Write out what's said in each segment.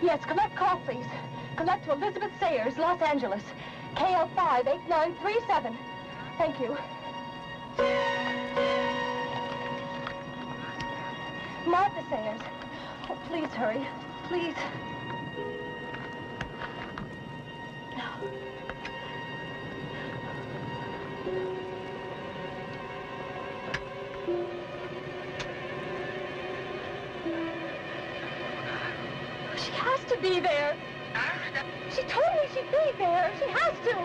Yes, collect call, please. Collect to Elizabeth Sayers, Los Angeles. KL58937. Thank you. Martha Sayers. Oh, please hurry. Please. She has to be there. She told me she'd be there. She has to.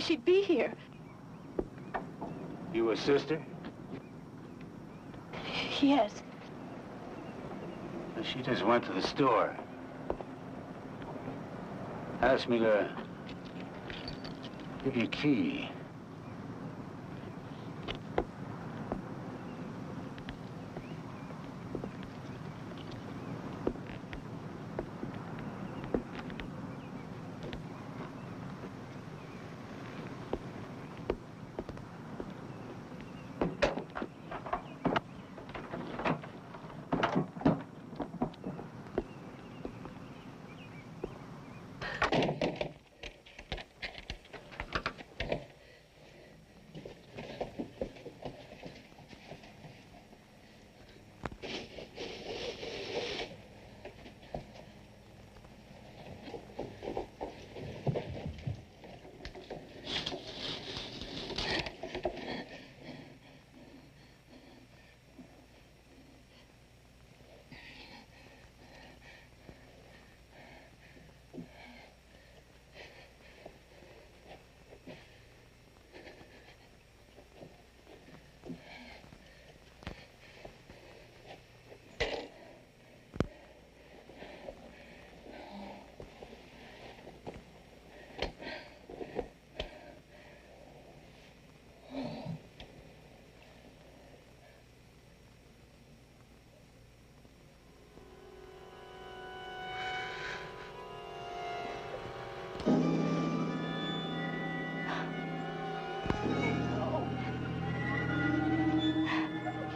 She'd be here. You a sister? Yes. She just went to the store. Asked me to give you a key.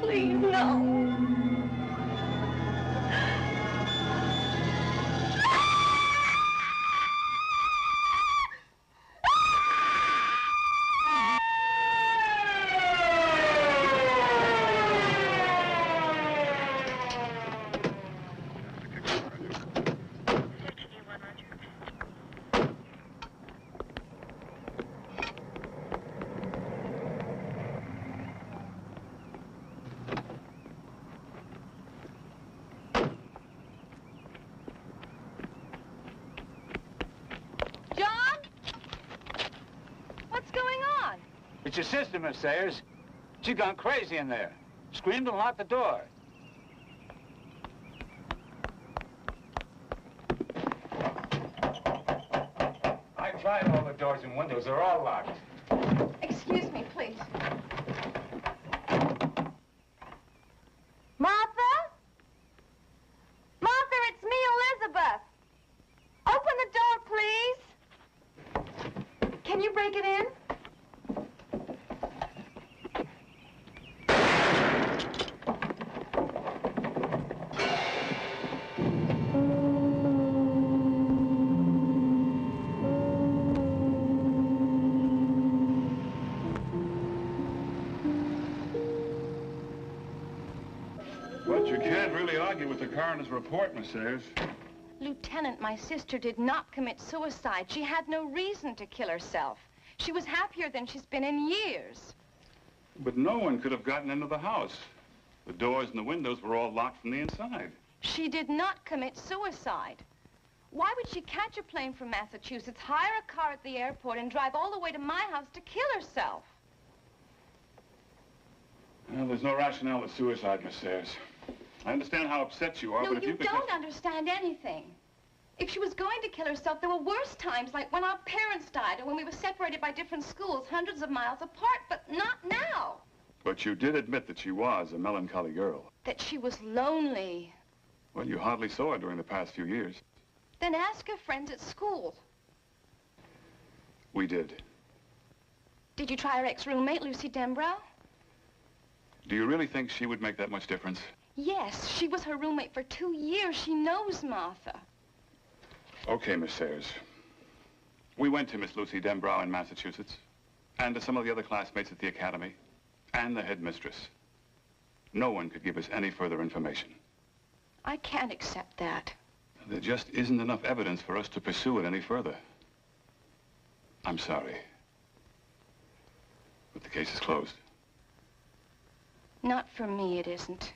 Please, no. It's your sister, Miss Sayers. She's gone crazy in there. Screamed and locked the door. I tried all the doors and windows. They're all locked. Excuse me, please. Martha? Can you break it in? But you can't really argue with the coroner's report, Miss Sayers. Lieutenant, my sister did not commit suicide. She had no reason to kill herself. She was happier than she's been in years. But no one could have gotten into the house. The doors and the windows were all locked from the inside. She did not commit suicide. Why would she catch a plane from Massachusetts, hire a car at the airport, and drive all the way to my house to kill herself? Well, there's no rationale to suicide, Miss Sayers. I understand how upset you are, No, but if you could don't understand anything. If she was going to kill herself, there were worse times, like when our parents died or when we were separated by different schools, hundreds of miles apart, but not now. But you did admit that she was a melancholy girl. That she was lonely. Well, you hardly saw her during the past few years. Then ask her friends at school. We did. Did you try her ex-roommate, Lucy Denbrow? Do you really think she would make that much difference? Yes, she was her roommate for 2 years. She knows Martha. Okay, Miss Sayers. We went to Miss Lucy Denbrow in Massachusetts, and to some of the other classmates at the academy, and the headmistress. No one could give us any further information. I can't accept that. There just isn't enough evidence for us to pursue it any further. I'm sorry. But the case is closed. Not for me, it isn't.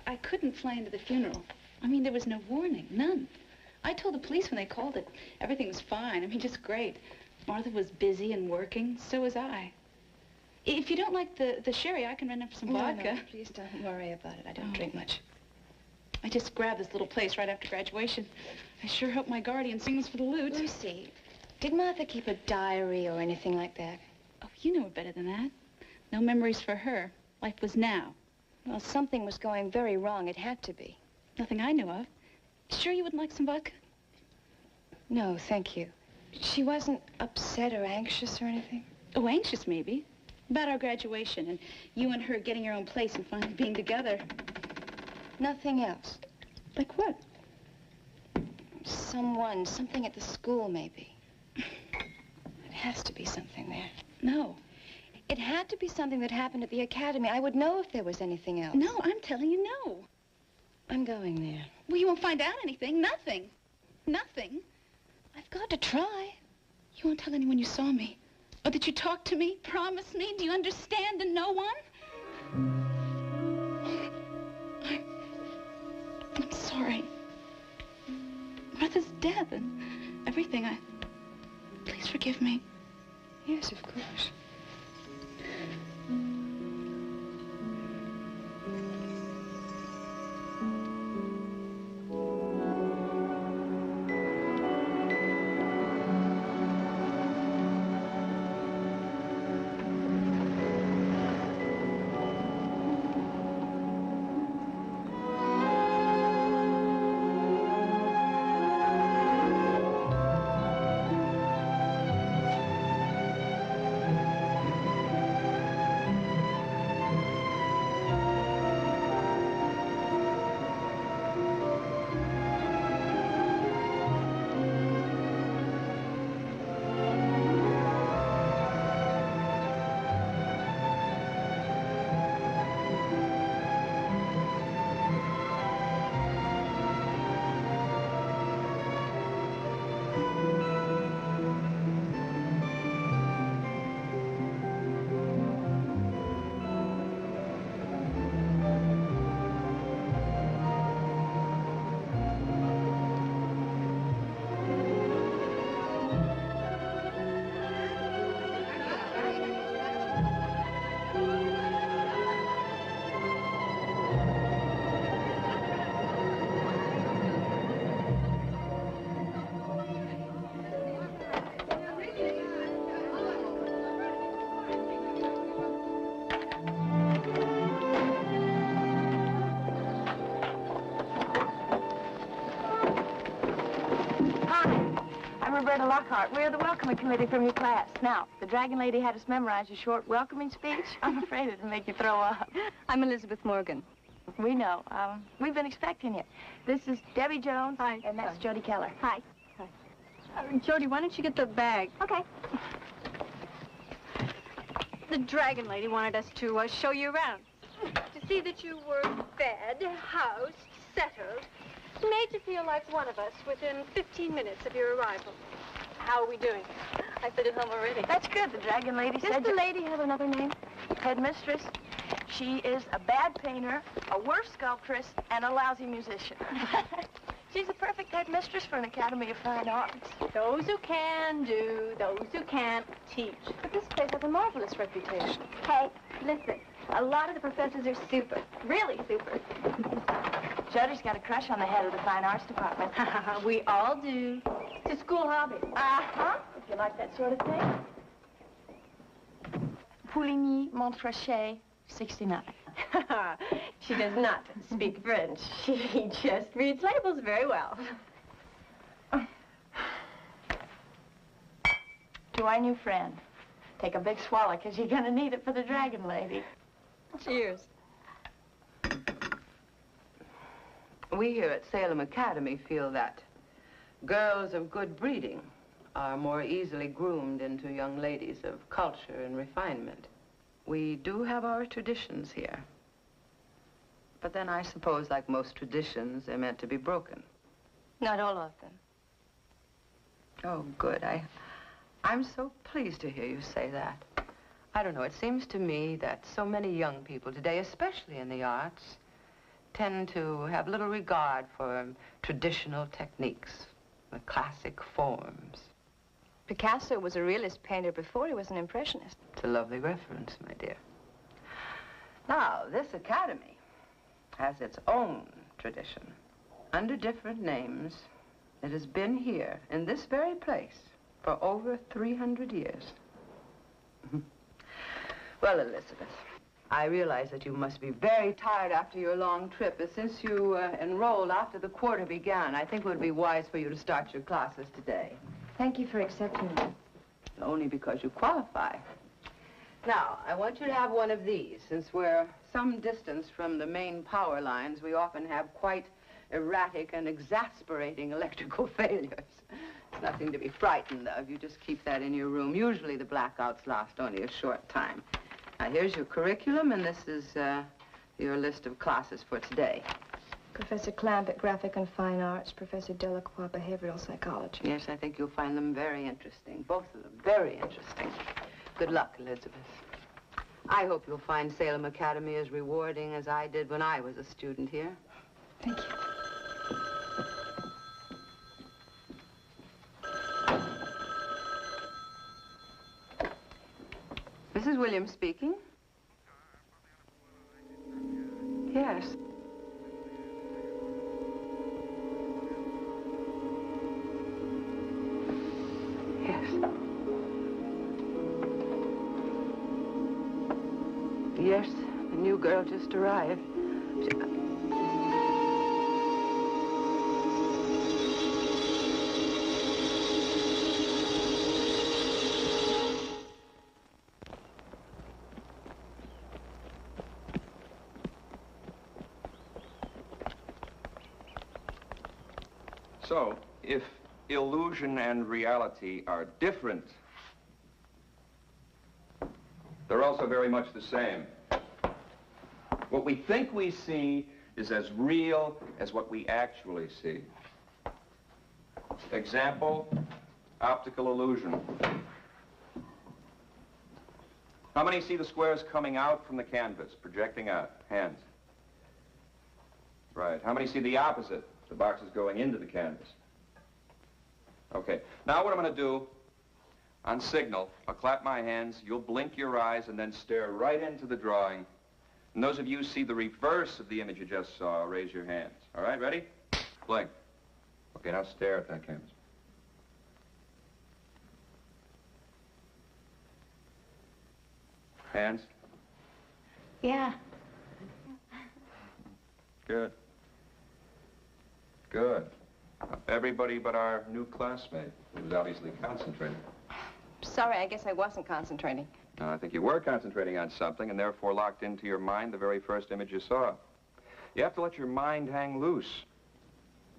I couldn't fly into the funeral. I mean, there was no warning, none. I told the police when they called it everything was fine. I mean, just great. Martha was busy and working, so was I. If you don't like the sherry, I can run up some vodka. No, please don't worry about it. I don't drink much. I just grabbed this little place right after graduation. I sure hope my guardian sings for the loot. Lucy, did Martha keep a diary or anything like that? Oh, you know her better than that. No memories for her. Life was now. Well, something was going very wrong. It had to be. Nothing I knew of. Sure you wouldn't like some vodka? No, thank you. She wasn't upset or anxious or anything? Oh, anxious maybe. About our graduation and you and her getting your own place and finally being together. Nothing else? Like what? Something at the school, maybe. It has to be something there. No. It had to be something that happened at the academy. I would know if there was anything else. No, I'm telling you no. I'm going there. Well, you won't find out anything. Nothing. Nothing. I've got to try. You won't tell anyone you saw me? Or that you talked to me? Promise me? Do you understand? And no one? I'm sorry. Martha's death and everything. Please forgive me. Yes, of course. Roberta Lockhart. We're the welcoming committee from your class. Now, the Dragon Lady had us memorize a short welcoming speech. I'm afraid it'll make you throw up. I'm Elizabeth Morgan. We know. We've been expecting you. This is Debbie Jones. Hi. And that's Jody Keller. Hi. Jody, why don't you get the bag? Okay. The Dragon Lady wanted us to show you around. To see that you were fed, housed, settled. Made you feel like one of us within 15 minutes of your arrival. How are we doing? I fit at home already. That's good. The Dragon Lady said... Does the lady have another name? Headmistress. She is a bad painter, a worse sculptress, and a lousy musician. She's the perfect headmistress for an Academy of Fine Arts. Those who can do, those who can't teach. But this place has a marvelous reputation. Hey, listen. A lot of the professors are super. Really super. Jody's got a crush on the head of the Fine Arts Department. We all do. It's a school hobby. Uh-huh. If you like that sort of thing. Pouligny, Montrachet, 69. She does not speak French. She just reads labels very well. To our new friend. Take a big swallow, because you're going to need it for the Dragon Lady. Cheers. We here at Salem Academy feel that girls of good breeding are more easily groomed into young ladies of culture and refinement. We do have our traditions here. But then I suppose, like most traditions, they're meant to be broken. Not all of them. Oh, good. I'm so pleased to hear you say that. I don't know, it seems to me that so many young people today, especially in the arts, tend to have little regard for traditional techniques, the classic forms. Picasso was a realist painter before he was an impressionist. It's a lovely reference, my dear. Now, this academy has its own tradition. Under different names, it has been here, in this very place, for over 300 years. Well, Elizabeth, I realize that you must be very tired after your long trip, but since you enrolled after the quarter began, I think it would be wise for you to start your classes today. Thank you for accepting me. Only because you qualify. Now, I want you to have one of these. Since we're some distance from the main power lines, we often have quite erratic and exasperating electrical failures. It's nothing to be frightened of. You just keep that in your room. Usually the blackouts last only a short time. Now, here's your curriculum, and this is your list of classes for today. Professor Clampett, Graphic and Fine Arts. Professor Delacroix, Behavioral Psychology. Yes, I think you'll find them very interesting. Both of them very interesting. Good luck, Elizabeth. I hope you'll find Salem Academy as rewarding as I did when I was a student here. Thank you. Mrs. Williams speaking. Yes. Yes. Yes, the new girl just arrived. So, if illusion and reality are different, they're also very much the same. What we think we see is as real as what we actually see. Example, optical illusion. How many see the squares coming out from the canvas, projecting out? Hands. Right. How many see the opposite? The box is going into the canvas. Okay. Now what I'm going to do, on signal, I'll clap my hands, you'll blink your eyes, and then stare right into the drawing. And those of you who see the reverse of the image you just saw, raise your hands. All right, ready? Blink. Okay, now stare at that canvas. Hands? Yeah. Good. Good. Now, Everybody but our new classmate, who was obviously concentrating. Sorry, I guess I wasn't concentrating. No, I think you were concentrating on something and therefore locked into your mind the very first image you saw. You have to let your mind hang loose.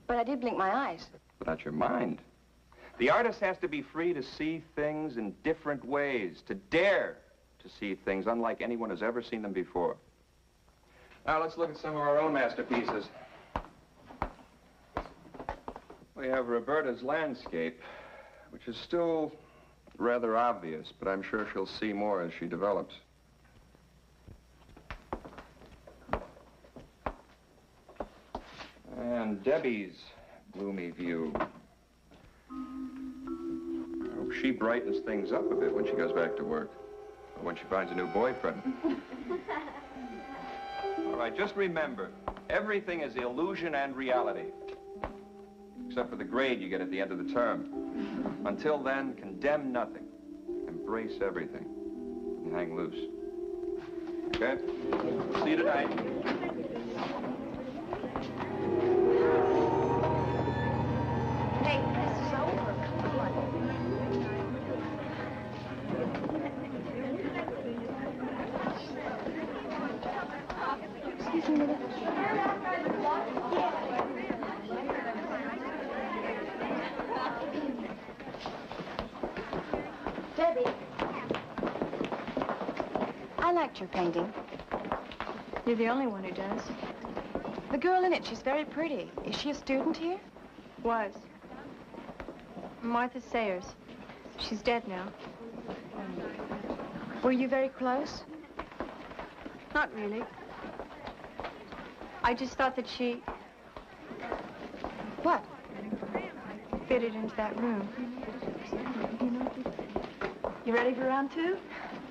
But I did blink my eyes. But not your mind. The artist has to be free to see things in different ways, to dare to see things unlike anyone has ever seen them before. Now, let's look at some of our own masterpieces. We have Roberta's landscape, which is still rather obvious, but I'm sure she'll see more as she develops. And Debbie's gloomy view. I hope she brightens things up a bit when she goes back to work, or when she finds a new boyfriend. All right, just remember, everything is illusion and reality, except for the grade you get at the end of the term. Until then, condemn nothing, embrace everything, and hang loose. Okay? See you tonight. Hey, this is over. Come on. Excuse me a minute. Debbie. I liked your painting. You're the only one who does. The girl in it, she's very pretty. Is she a student here? Was. Martha Sayers. She's dead now. Were you very close? Not really. I just thought that she What? fitted into that room. You ready for round two?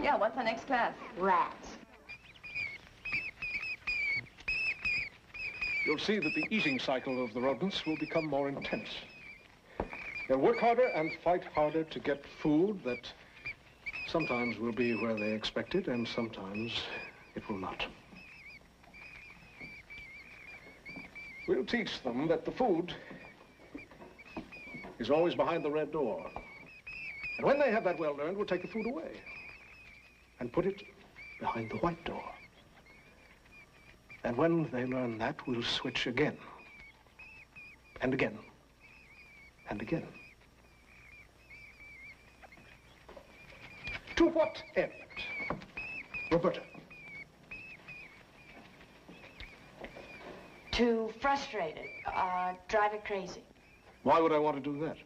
Yeah, what's our next class? Rats. You'll see that the eating cycle of the rodents will become more intense. They'll work harder and fight harder to get food that sometimes will be where they expect it and sometimes it will not. We'll teach them that the food is always behind the red door. And when they have that well learned, we'll take the food away and put it behind the white door. And when they learn that, we'll switch again and again and again. To what end, Roberta? To frustrate it, drive it crazy. Why would I want to do that?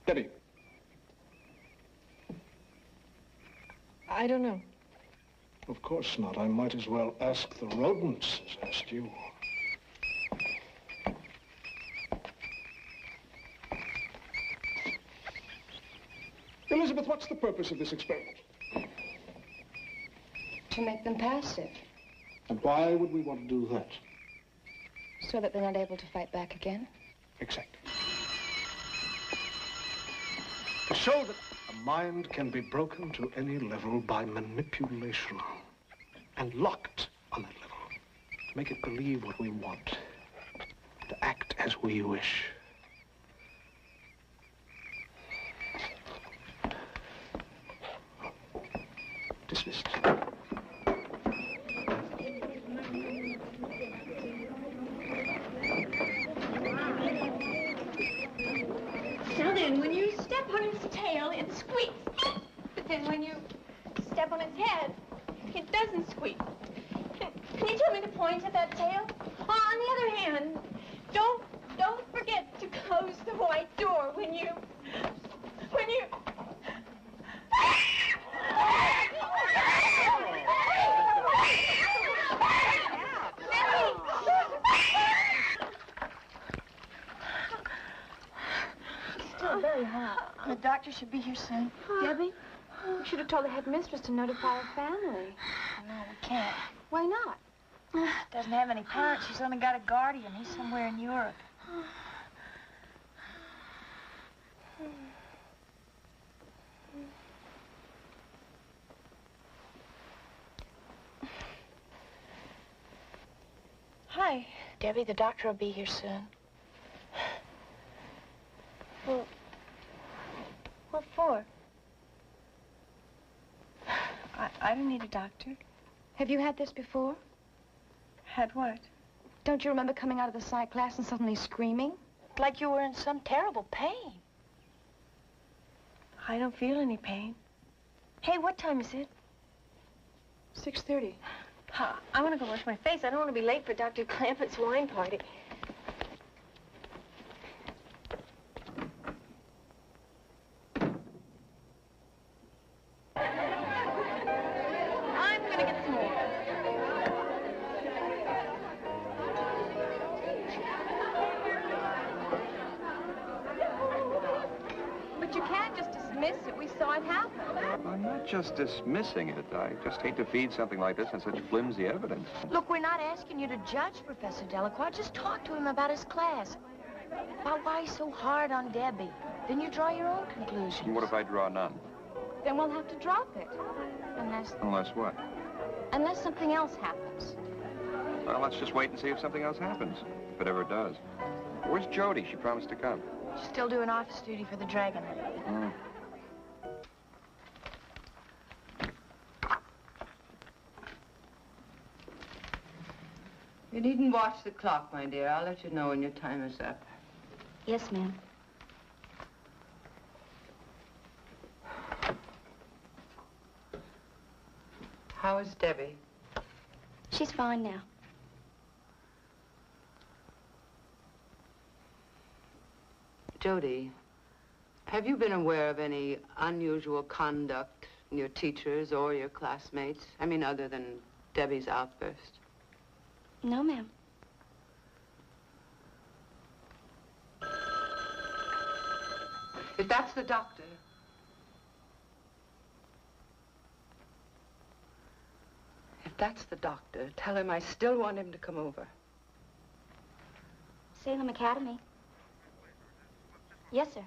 Debbie. I don't know. Of course not. I might as well ask the rodents as ask you. Elizabeth, what's the purpose of this experiment? To make them passive, And why would we want to do that? so that they're not able to fight back again. Exactly. To show that a mind can be broken to any level by manipulation and locked on that level. To make it believe what we want. To act as we wish. Dismissed. Now then, when you step on its tail, it squeaks. But then when you step on its head, it doesn't squeak. Can you tell me the point of that tail? Oh, on the other hand, don't forget to close the white door when you... Still very hot. The doctor should be here soon. Debbie, you should have told the headmistress to notify her family. No, we can't. Why not? Doesn't have any parents. She's only got a guardian. He's somewhere in Europe. Hi. Debbie, the doctor will be here soon. Well, what for? I don't need a doctor. Have you had this before? Had what? Don't you remember coming out of the psych class and suddenly screaming? Like you were in some terrible pain. I don't feel any pain. Hey, what time is it? 6:30. I want to go wash my face. I don't want to be late for Dr. Clampett's wine party. I'm gonna get some more. But you can't just dismiss it. We saw it happen. I'm not just dismissing it. I just hate to feed something like this on such flimsy evidence. Look, we're not asking you to judge Professor Delacroix. Just talk to him about his class. About why he's so hard on Debbie. Then you draw your own conclusions. And what if I draw none? Then we'll have to drop it. Unless what? Unless something else happens. Well, let's just wait and see if something else happens. If it ever does. Where's Jody? She promised to come. She's still doing office duty for the Dragon. You needn't watch the clock, my dear. I'll let you know when your time is up. Yes, ma'am. How is Debbie? She's fine now. Jody, have you been aware of any unusual conduct in your teachers or your classmates? I mean, other than Debbie's outburst. No, ma'am. If that's the doctor. If that's the doctor, tell him I still want him to come over. Salem Academy. Yes, sir.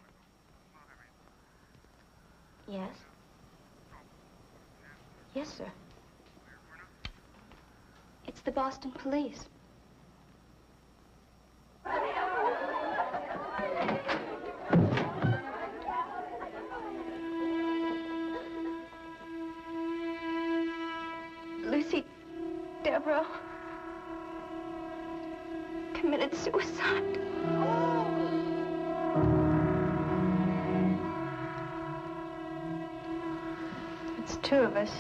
Yes. Yes, sir. It's the Boston police. Lucy Devereaux committed suicide. It's two of us.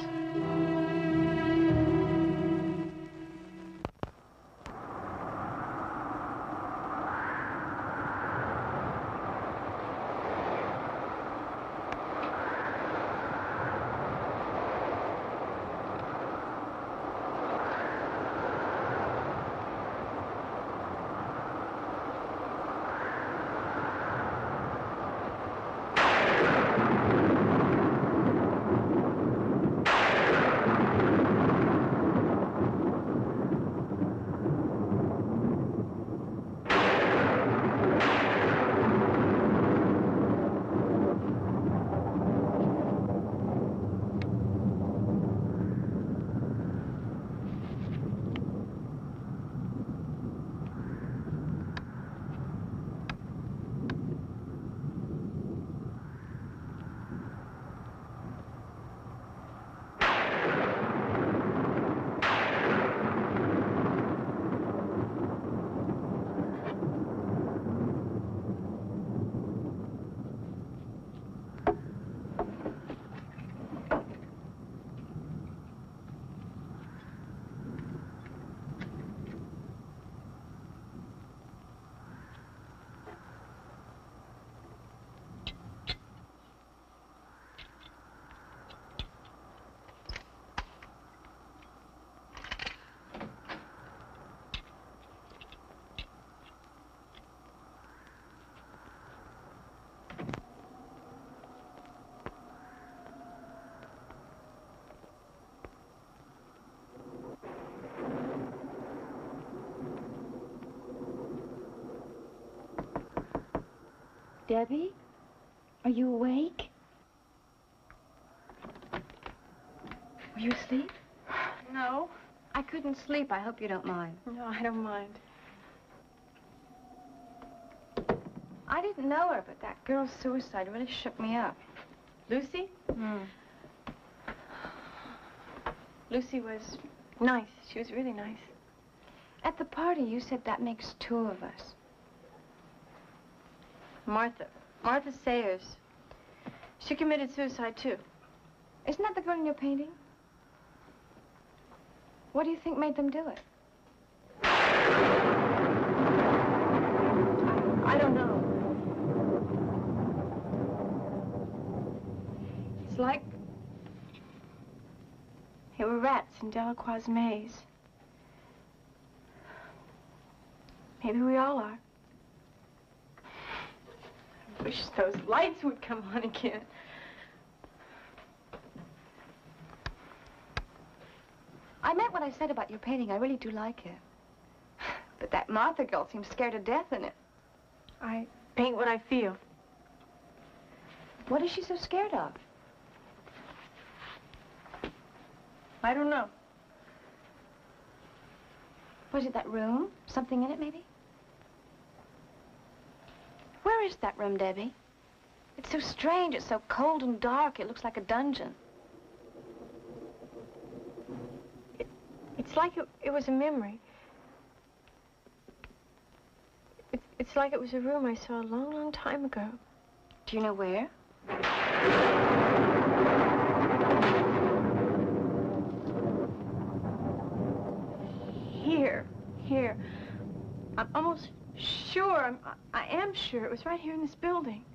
Debbie, are you awake? Were you asleep? No. I couldn't sleep. I hope you don't mind. No, I don't mind. I didn't know her, but that girl's suicide really shook me up. Lucy? Hmm. Lucy was nice. She was really nice. At the party, you said that makes two of us. Martha. Martha Sayers. She committed suicide, too. Isn't that the girl in your painting? What do you think made them do it? I don't know. It's like there were rats in Delacroix's maze. Maybe we all are. I wish those lights would come on again. I meant what I said about your painting. I really do like it. But that Martha girl seems scared to death in it. I paint what I feel. What is she so scared of? I don't know. Was it that room? Something in it, maybe? Where is that room, Debbie? It's so strange. It's so cold and dark. It looks like a dungeon. It's like it was a memory. It's like it was a room I saw a long, long time ago. Do you know where? Here. I'm almost sure, I am sure it was right here in this building.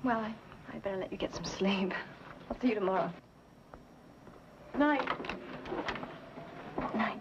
Well, I'd better let you get some sleep. I'll see you tomorrow. Night. Night.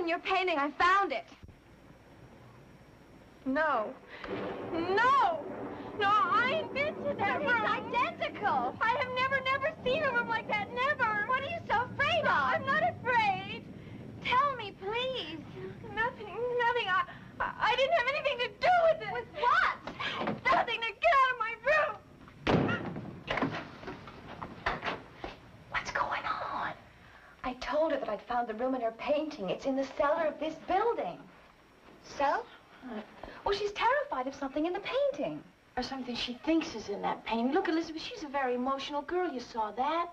your painting. I found it. No. No! No, I invented that room. It's identical. I have never seen a room like that. Never. What are you so afraid of? I'm not afraid. Tell me, please. Nothing. I didn't have anything to do with it. With what? Nothing. Now get out of my room. What's going on? I told her that I'd found the room in her painting. It's in the cellar of this building. So? Well, she's terrified of something in the painting. Or something she thinks is in that painting. Look, Elizabeth, she's a very emotional girl. You saw that.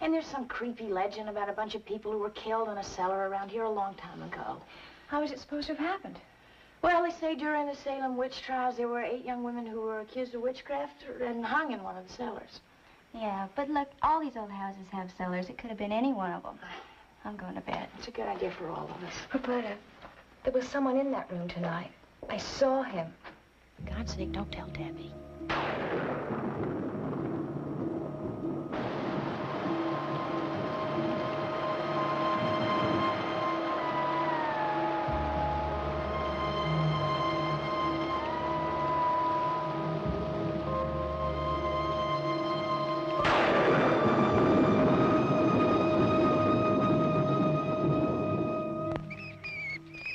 And there's some creepy legend about a bunch of people who were killed in a cellar around here a long time ago. How was it supposed to have happened? Well, they say during the Salem witch trials, there were 8 young women who were accused of witchcraft and hung in one of the cellars. Yeah, but look, all these old houses have cellars. It could have been any one of them. I'm going to bed. It's a good idea for all of us. Roberta, there was someone in that room tonight. I saw him. For God's sake, don't tell Debbie.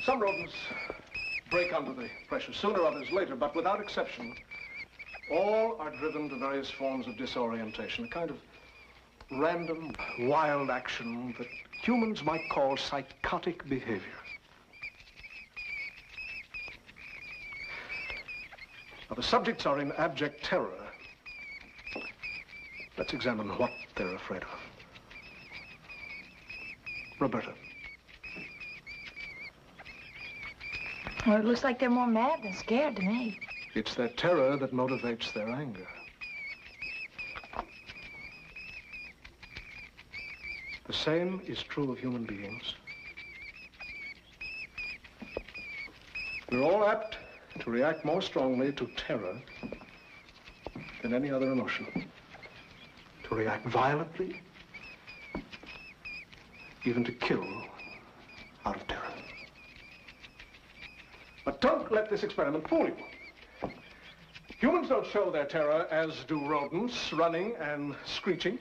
Some rodents break under the pressure sooner, others later, but without exception, all are driven to various forms of disorientation, a kind of random, wild action that humans might call psychotic behavior. Now, the subjects are in abject terror. Let's examine what they're afraid of. Roberta. Well, it looks like they're more mad than scared to me. It's their terror that motivates their anger. The same is true of human beings. We're all apt to react more strongly to terror than any other emotion. To react violently, even to kill out of terror. But don't let this experiment fool you. Humans don't show their terror as do rodents, running and screeching.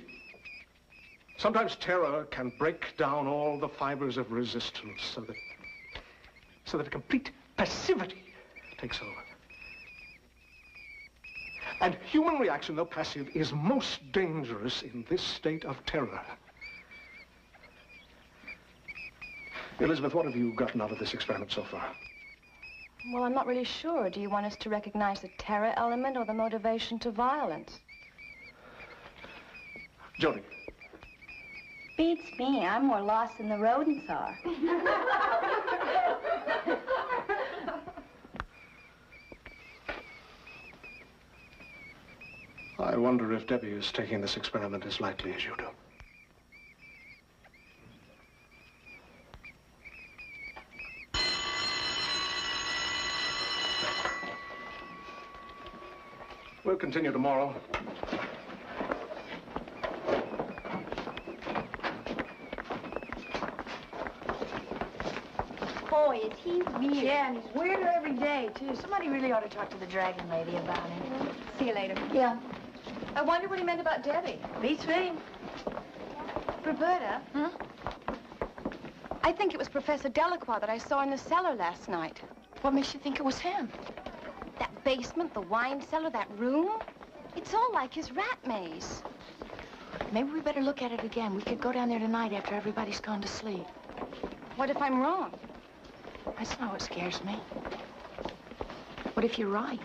Sometimes terror can break down all the fibers of resistance so that a complete passivity takes over. And human reaction, though passive, is most dangerous in this state of terror. Elizabeth, what have you gotten out of this experiment so far? Well, I'm not really sure. Do you want us to recognize the terror element or the motivation to violence? Jody. Beats me. I'm more lost than the rodents are. I wonder if Debbie is taking this experiment as lightly as you do. We'll continue tomorrow. Boy, is he weird. Yeah, and he's weirder every day, too. Somebody really ought to talk to the dragon lady about him. See you later. Yeah. I wonder what he meant about Debbie. Beats me. Roberta? I think it was Professor Delacroix that I saw in the cellar last night. What makes you think it was him? That basement, the wine cellar, that room. It's all like his rat maze. Maybe we better look at it again. We could go down there tonight after everybody's gone to sleep. What if I'm wrong? That's not what scares me. What if you're right?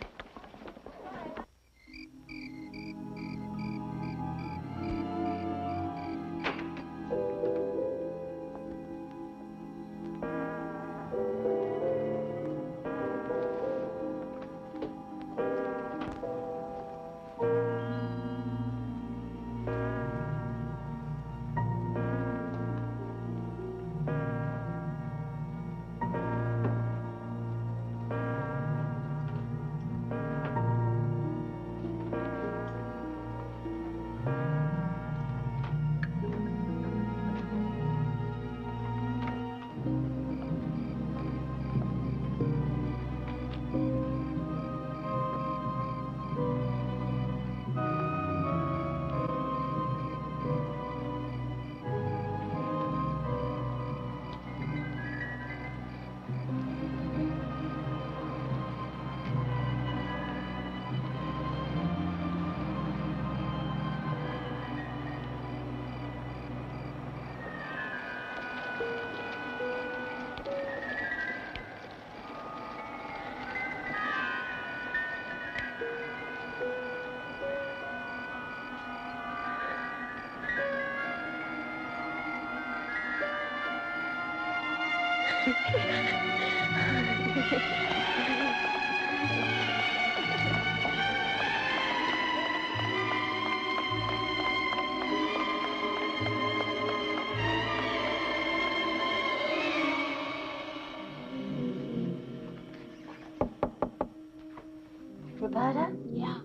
Roberta? Yeah.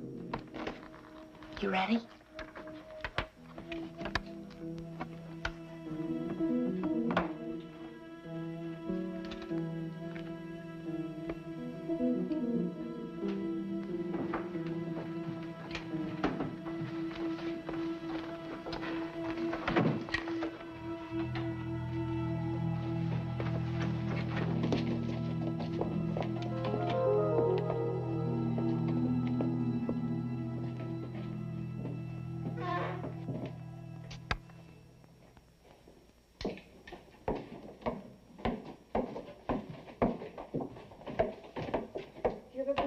You ready?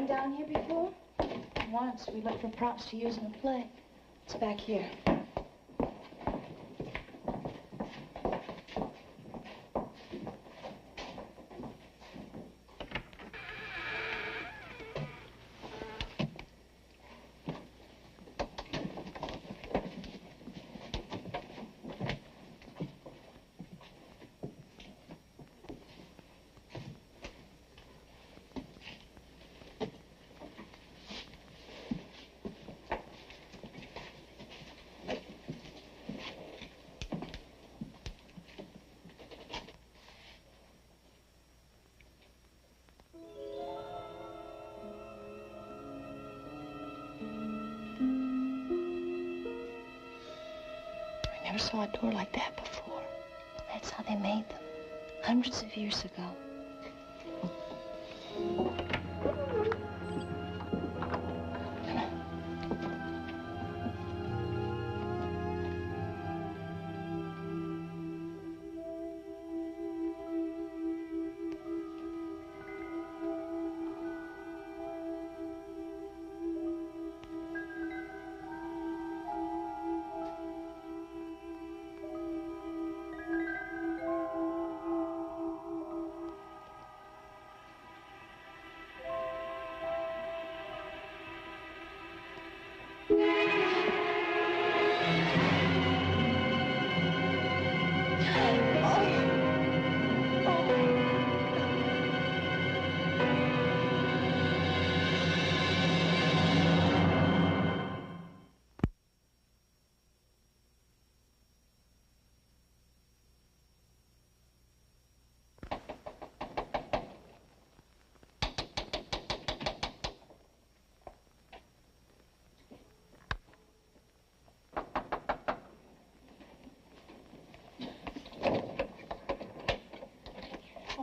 Down here before? Once. We looked for props to use in a play. It's back here. I never saw a door like that before. That's how they made them, hundreds of years ago.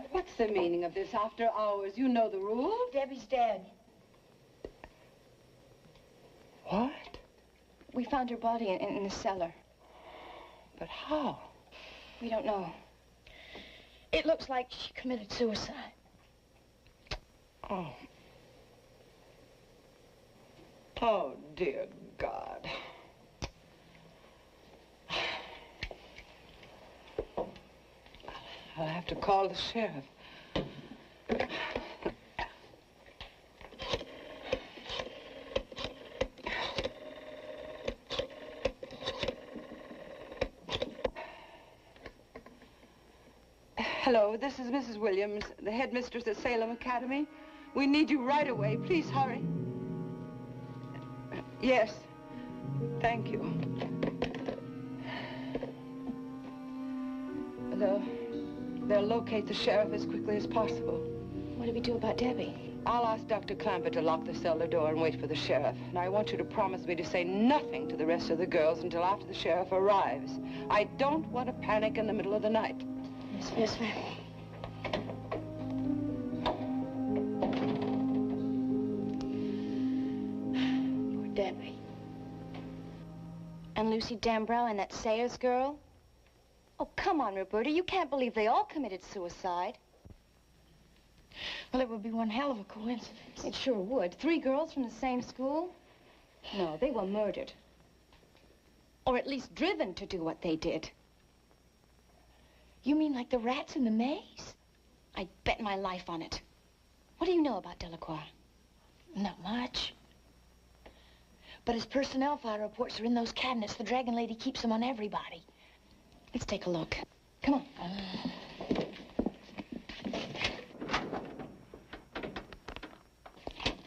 What's the meaning of this after hours? You know the rules. Debbie's dead. What? We found her body in the cellar. But how? We don't know. It looks like she committed suicide. Oh. Oh, dear God. I'll have to call the sheriff. Hello, this is Mrs. Williams, the headmistress at Salem Academy. We need you right away. Please hurry. Yes. Thank you. They'll locate the sheriff as quickly as possible. What do we do about Debbie? I'll ask Dr. Clamper to lock the cellar door and wait for the sheriff. And I want you to promise me to say nothing to the rest of the girls until after the sheriff arrives. I don't want to panic in the middle of the night. Yes, ma'am. Poor Debbie. And Lucy Dambrow and that Sayers girl? Oh, come on, Roberta. You can't believe they all committed suicide. Well, it would be one hell of a coincidence. It sure would. 3 girls from the same school? No, they were murdered. Or at least driven to do what they did. You mean like the rats in the maze? I'd bet my life on it. What do you know about Delacroix? Not much. But his personnel file reports are in those cabinets. The Dragon Lady keeps them on everybody. Let's take a look. Come on.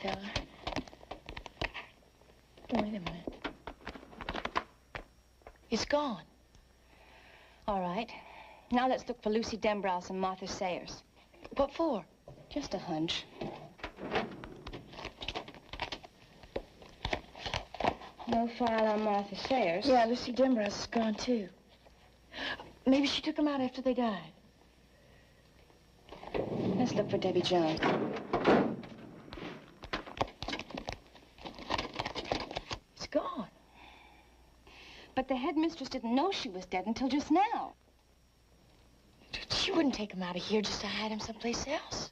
Fella. Wait a minute. It's gone. All right. Now let's look for Lucy Dembrow's and Martha Sayers. What for? Just a hunch. No file on Martha Sayers. Yeah, Lucy Dembrow's is gone, too. Maybe she took them out after they died. Let's look for Debbie Jones. It's gone. But the headmistress didn't know she was dead until just now. She wouldn't take them out of here just to hide them someplace else.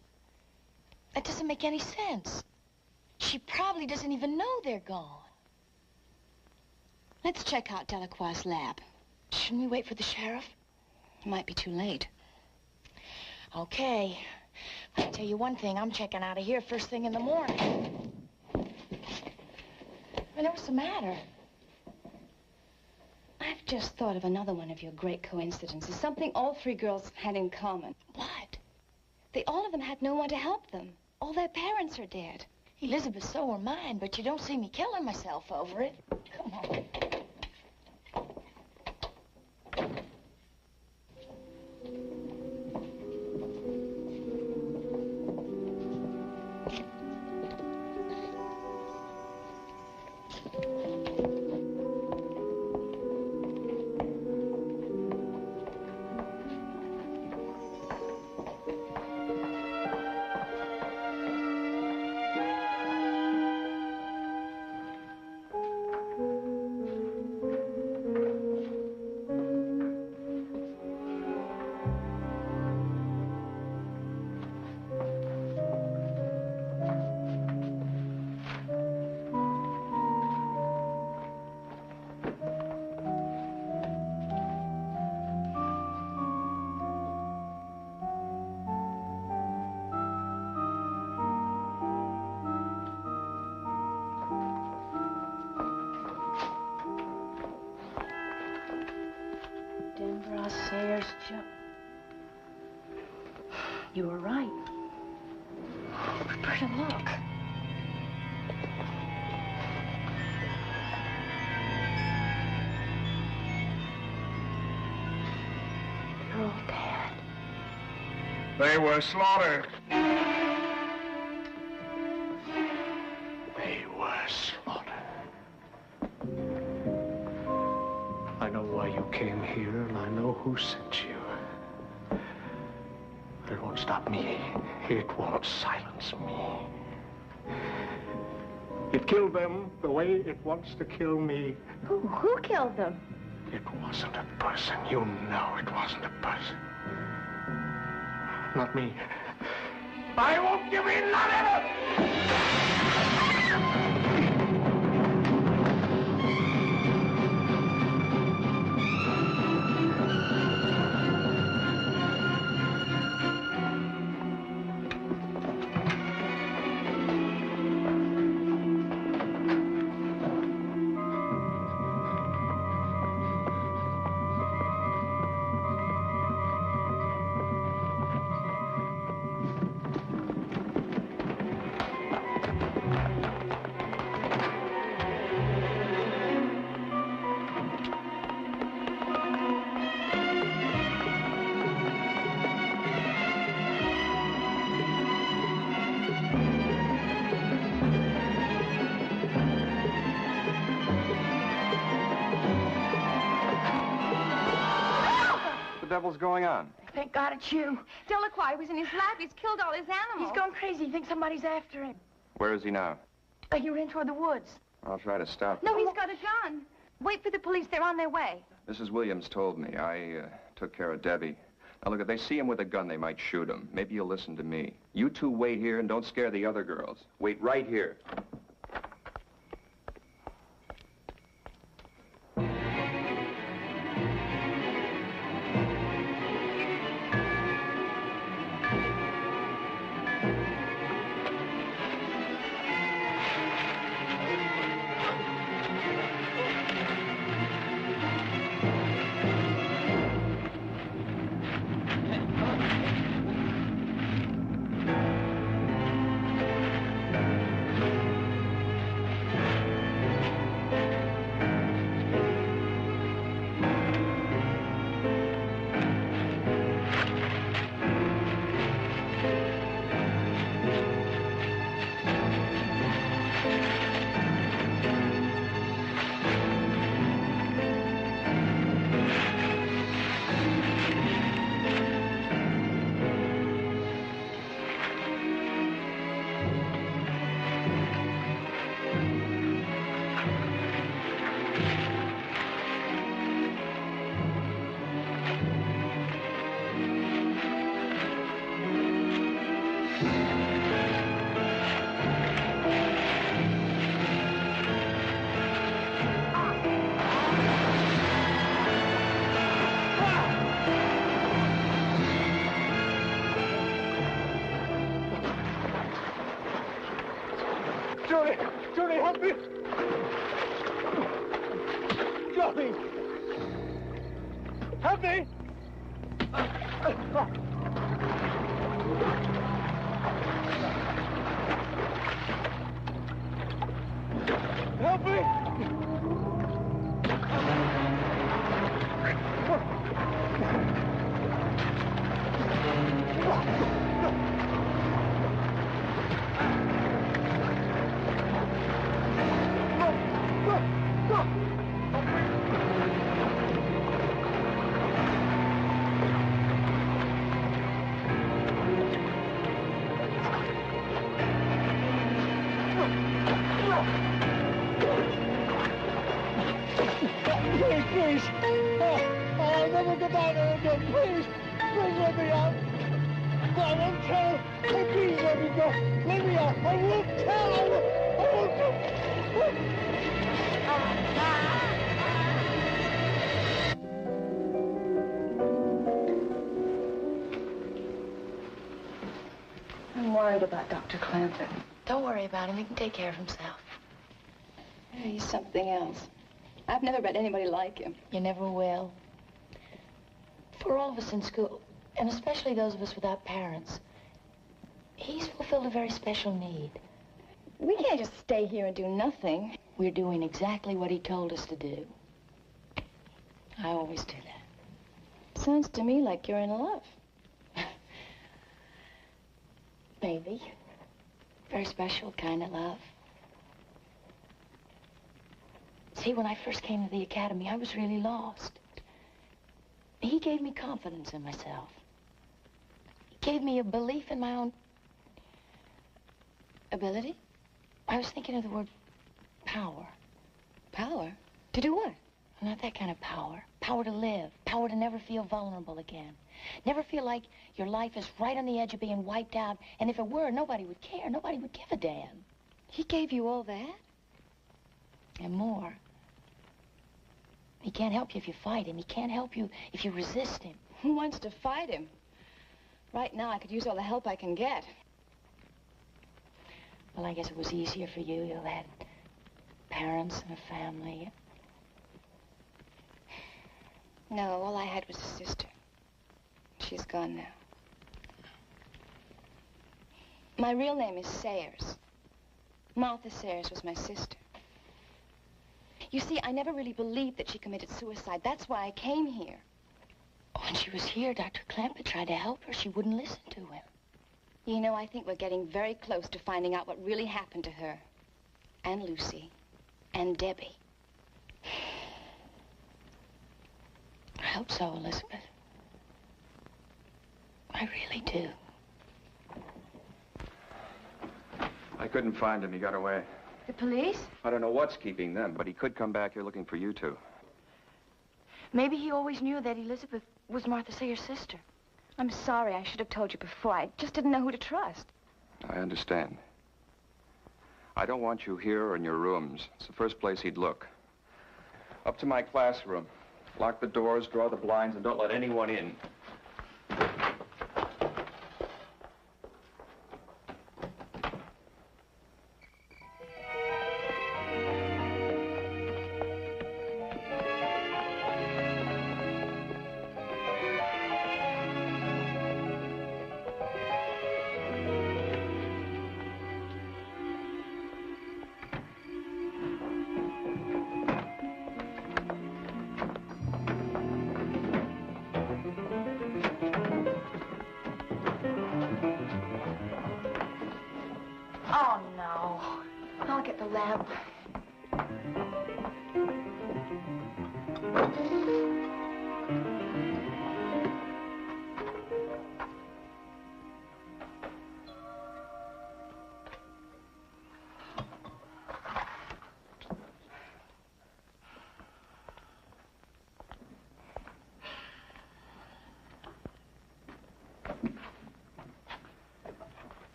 That doesn't make any sense. She probably doesn't even know they're gone. Let's check out Delacroix's lab. Shouldn't we wait for the sheriff? It might be too late. Okay. I'll tell you one thing. I'm checking out of here first thing in the morning. I know what's the matter. I've just thought of another one of your great coincidences. Something all three girls had in common. What? They all of them had no one to help them. All their parents are dead. Elizabeth, so are mine, but you don't see me killing myself over it. Come on. Sayers, you were right. We better look. They're all dead. They were slaughtered. They were slaughtered. I know why you came here, and I know who sent you. But it won't stop me. It won't silence me. It killed them the way it wants to kill me. Who killed them? It wasn't a person. You know it wasn't a person. Not me. I won't give in, not ever! What's going on? Thank God it's you. Delacroix was in his lab. He's killed all his animals. He's gone crazy. He thinks somebody's after him. Where is he now? He ran toward the woods. I'll try to stop him. No, he's got a gun. Wait for the police. They're on their way. Mrs. Williams told me. I took care of Debbie. Now, look, if they see him with a gun, they might shoot him. Maybe you'll listen to me. You two wait here and don't scare the other girls. Wait right here. Help me! Johnny! Help me! Help me! Please. I'll never go down there again. Please. Please let me out. I won't tell. Oh, please let me go. Let me out. I won't tell. I won't go. I'm worried about Dr. Clanton. Don't worry about him. He can take care of himself. Yeah, he's something else. I've never met anybody like him. You never will. For all of us in school, and especially those of us without parents, he's fulfilled a very special need. We can't just stay here and do nothing. We're doing exactly what he told us to do. I always do that. Sounds to me like you're in love. Maybe. Very special kind of love. See, when I first came to the academy, I was really lost. He gave me confidence in myself. He gave me a belief in my own ability. I was thinking of the word power. Power? To do what? Not that kind of power. Power to live. Power to never feel vulnerable again. Never feel like your life is right on the edge of being wiped out, and if it were, nobody would care. Nobody would give a damn. He gave you all that? And more. He can't help you if you fight him. He can't help you if you resist him. Who wants to fight him? Right now, I could use all the help I can get. Well, I guess it was easier for you. You had parents and a family. No, all I had was a sister. She's gone now. My real name is Sayers. Martha Sayers was my sister. You see, I never really believed that she committed suicide. That's why I came here. When she was here, Dr. Clampett tried to help her. She wouldn't listen to him. You know, I think we're getting very close to finding out what really happened to her. And Lucy. And Debbie. I hope so, Elizabeth. I really do. I couldn't find him. He got away. The police? I don't know what's keeping them, but he could come back here looking for you two. Maybe he always knew that Elizabeth was Martha Sayers' sister. I'm sorry. I should have told you before. I just didn't know who to trust. I understand. I don't want you here or in your rooms. It's the first place he'd look. Up to my classroom. Lock the doors, draw the blinds, and don't let anyone in. Oh, no. I'll get the lamp.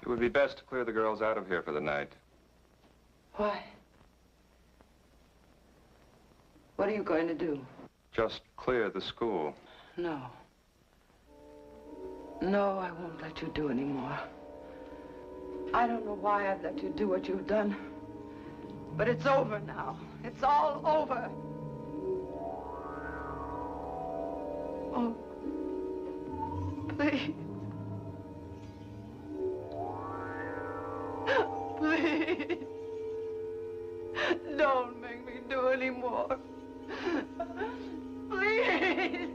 It would be best to clear the girls out of here for the night. Why? What are you going to do? Just clear the school. No. No, I won't let you do any more. I don't know why I've let you do what you've done. But it's over now. It's all over. Oh, please. Please. Don't make me do any more. Please.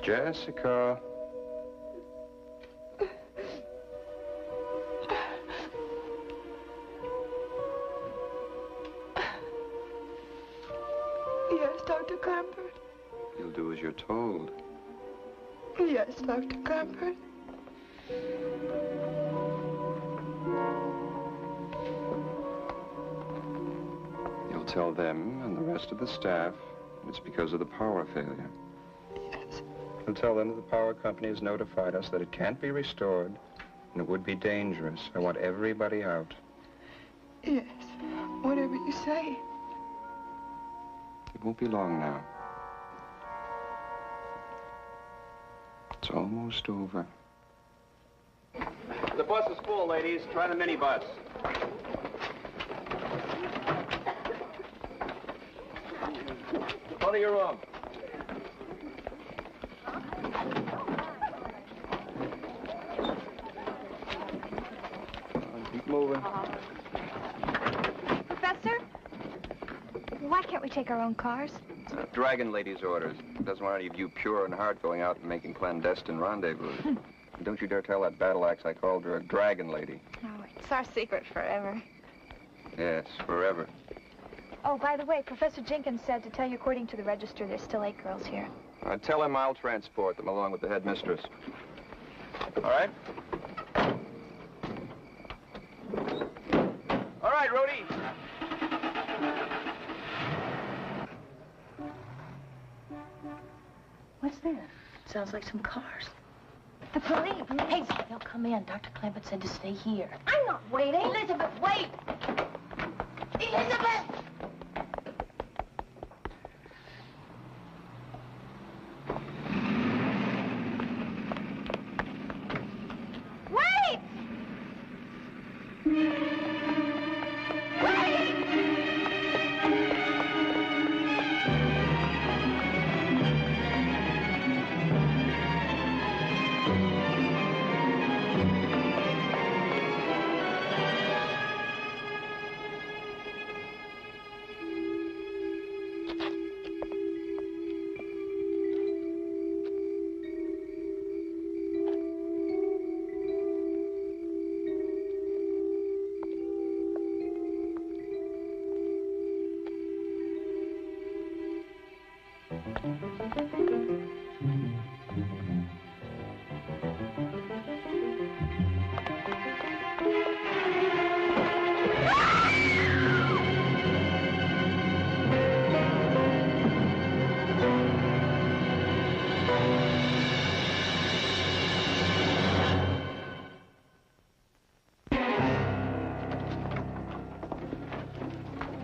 Jessica. Yes, Dr. Clamford. You'll do as you're told. Yes, Dr. Clamford. You'll tell them and the rest of the staff it's because of the power failure. Yes. You'll tell them that the power company has notified us that it can't be restored and it would be dangerous. I want everybody out. Yes, whatever you say. It won't be long now. It's almost over. The bus is full, ladies. Try the minibus. Go to your room. Keep moving. Professor? Why can't we take our own cars? Dragon Lady's orders. Doesn't want any of you pure and heart going out and making clandestine rendezvous. Don't you dare tell that battle axe I called her a Dragon Lady. Oh, it's our secret forever. Yes, forever. Oh, by the way, Professor Jenkins said to tell you according to the register there's still 8 girls here. Tell him I'll transport them along with the headmistress. All right? All right, Rhodey. What's that? Sounds like some cars. The police. Hey, they'll come in. Dr. Clamford said to stay here. I'm not waiting. Elizabeth, wait! Elizabeth! Wait!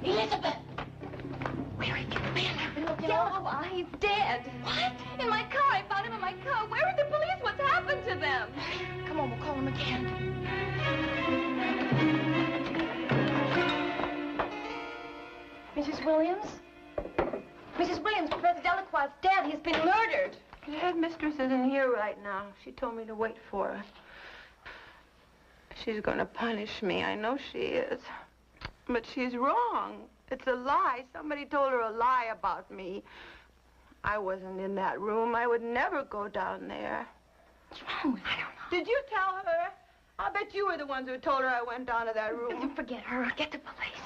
Elizabeth! Where have you been? I've been looking all over. He's dead. What? In my car. I found him in my car. Where are the police? What's happened to them? Come on, we'll call him again. Mrs. Williams? Mrs. Williams, Professor Delacroix's dead. He's been murdered. The headmistress isn't here right now. She told me to wait for her. She's going to punish me. I know she is. But she's wrong. It's a lie. Somebody told her a lie about me. I wasn't in that room. I would never go down there. What's wrong with her? I don't know. Did you tell her? I'll bet you were the ones who told her I went down to that room. Forget her. Get the police.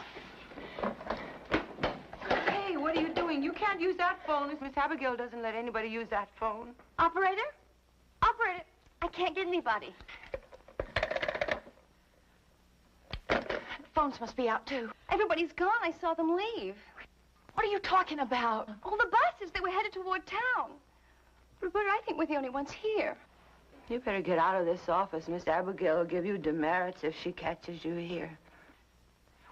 Hey, what are you doing? You can't use that phone. Miss Abigail doesn't let anybody use that phone. Operator? Operator, I can't get anybody. Phones must be out, too. Everybody's gone. I saw them leave. What are you talking about? All the buses, they were headed toward town. But I think we're the only ones here. You better get out of this office. Miss Abigail will give you demerits if she catches you here.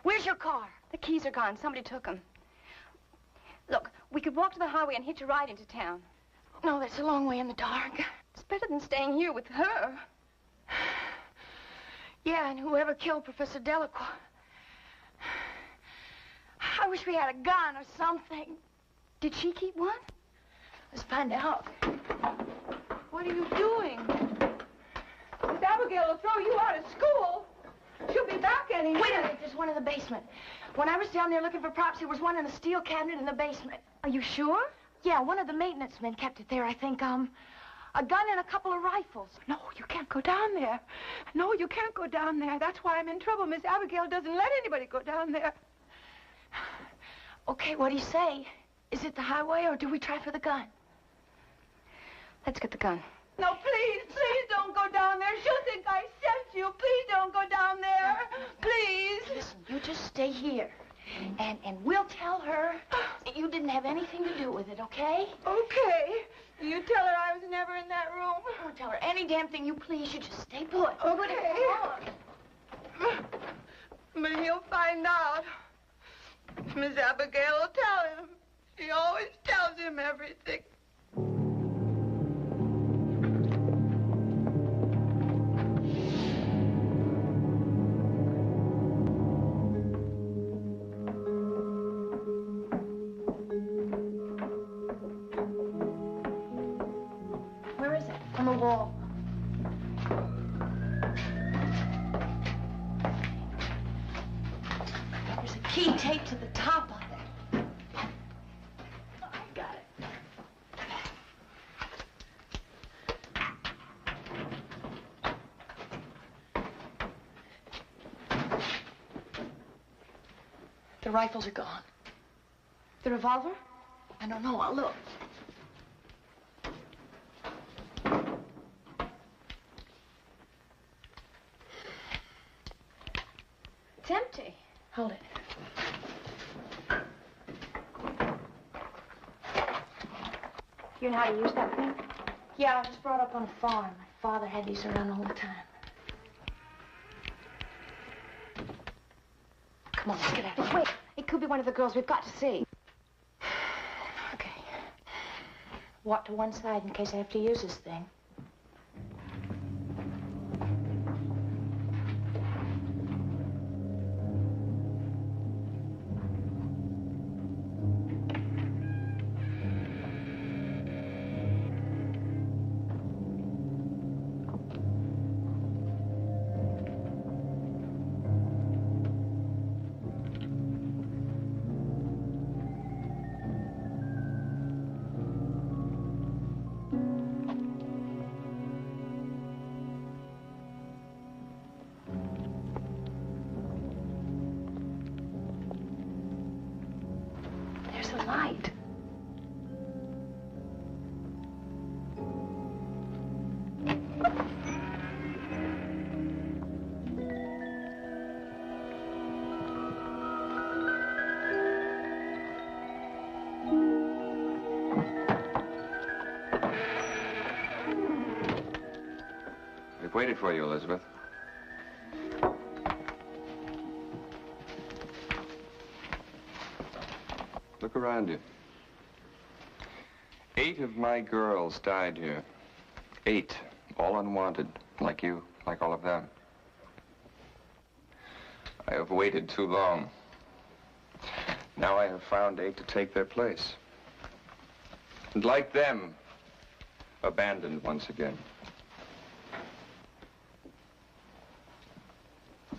Where's your car? The keys are gone. Somebody took them. Look, We could walk to the highway and hitch a ride into town. No, that's a long way in the dark. It's better than staying here with her. Yeah, and whoever killed Professor Delacroix. I wish we had a gun or something. Did she keep one? Let's find out. What are you doing? Miss Abigail will throw you out of school. She'll be back any minute. Wait a minute, there's one in the basement. When I was down there looking for props, there was one in a steel cabinet in the basement. Are you sure? Yeah, one of the maintenance men kept it there, I think. A gun and a couple of rifles. No, you can't go down there. No, you can't go down there. That's why I'm in trouble. Miss Abigail doesn't let anybody go down there. Okay, what do you say? Is it the highway, or do we try for the gun? Let's get the gun. No, please, please don't go down there. She'll think I sent you. Please don't go down there. Please. Listen, you just stay here. And we'll tell her that you didn't have anything to do with it, okay? Okay. You tell her I was never in that room. Oh, tell her any damn thing you please. You just stay put. Okay. But he'll find out. Miss Abigail will tell him. She always tells him everything. Where is it? On the wall. There's a key taped to the top of it. I got it. The rifles are gone. The revolver? I don't know. I'll look. It's empty. Hold it. You know how to use that thing? Yeah, I was brought up on a farm. My father had these around all the time. Come on, let's get out of here. Wait, it could be one of the girls we've got to see. Okay. Walk to one side in case I have to use this thing. There's a light. We've waited for you, Elizabeth. Look around you. 8 of my girls died here. 8, all unwanted, like you, like all of them. I have waited too long. Now I have found 8 to take their place. And like them, abandoned once again.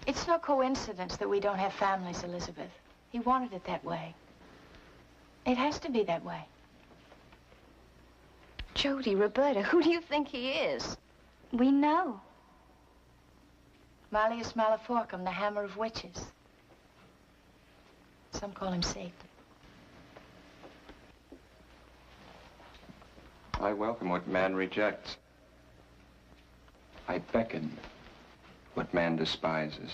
It's no coincidence that we don't have families, Elizabeth. He wanted it that way. It has to be that way. Jody, Roberta, who do you think he is? We know. Malleus Maleficarum, the hammer of witches. Some call him Satan. I welcome what man rejects. I beckon what man despises.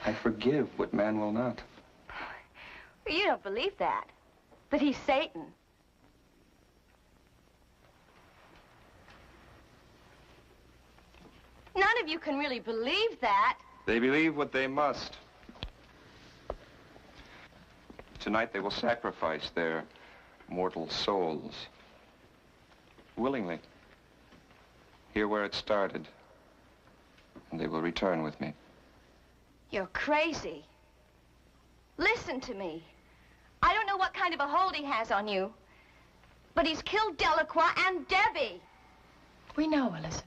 I forgive what man will not. Well, you don't believe that. That he's Satan. None of you can really believe that. They believe what they must. Tonight they will sacrifice their mortal souls. Willingly. Here where it started. And they will return with me. You're crazy. Listen to me. I don't know what kind of a hold he has on you, but he's killed Delacroix and Debbie. We know, Elizabeth.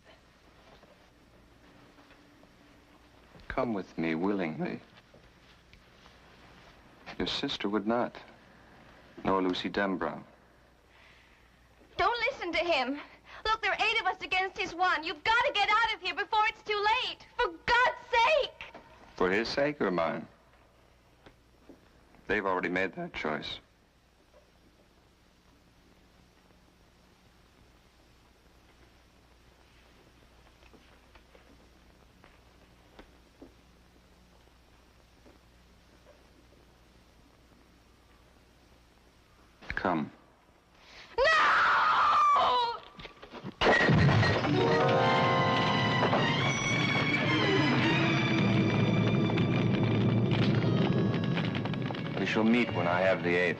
Come with me willingly. Your sister would not. Nor Lucy Dembrow. Don't listen to him. Look, there are 8 of us against his 1. You've got to get out of here before it's too late. For God's sake! For his sake or mine? They've already made that choice. Come. No! We shall meet when I have the 8th.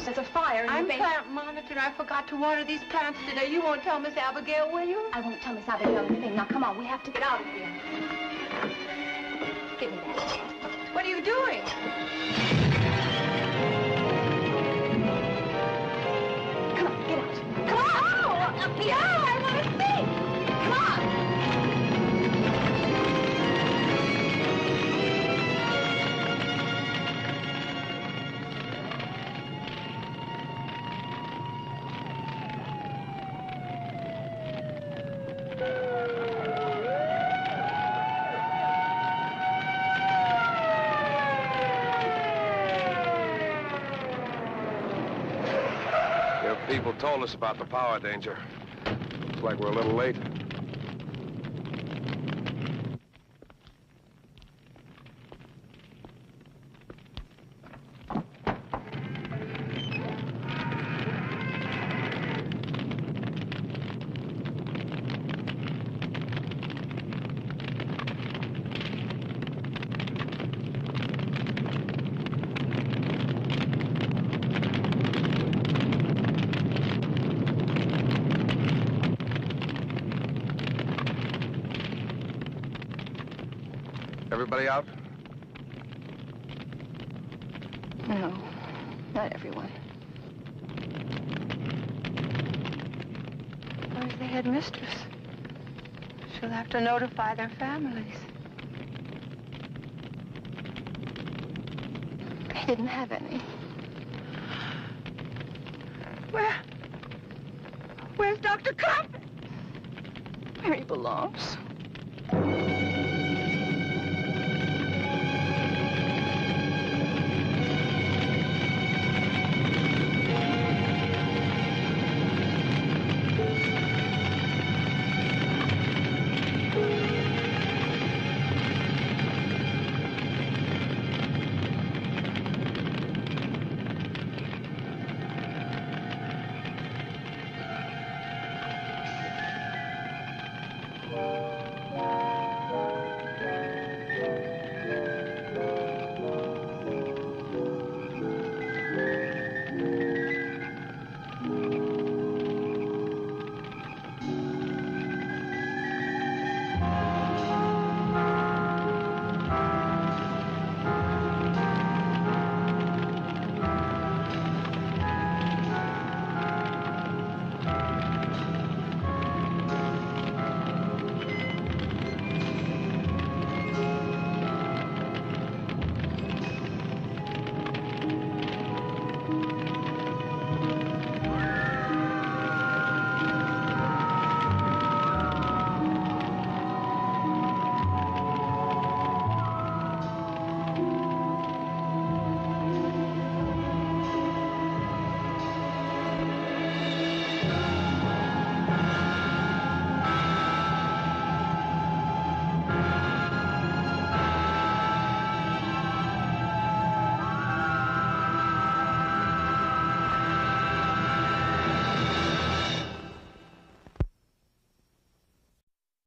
There's a fire in I'm the basement. plant monitor. I forgot to water these plants today. You won't tell Miss Abigail, will you? I won't tell Miss Abigail anything. Now, come on. We have to get out of here. Give me that. What are you doing? Come on, get out. Come on! Oh, yeah, I want to see. Come on. People told us about the power danger. Looks like we're a little late. Everybody out? No, not everyone. Where's the headmistress? She'll have to notify their families. They didn't have any. Where's Dr. Cobb? Where he belongs.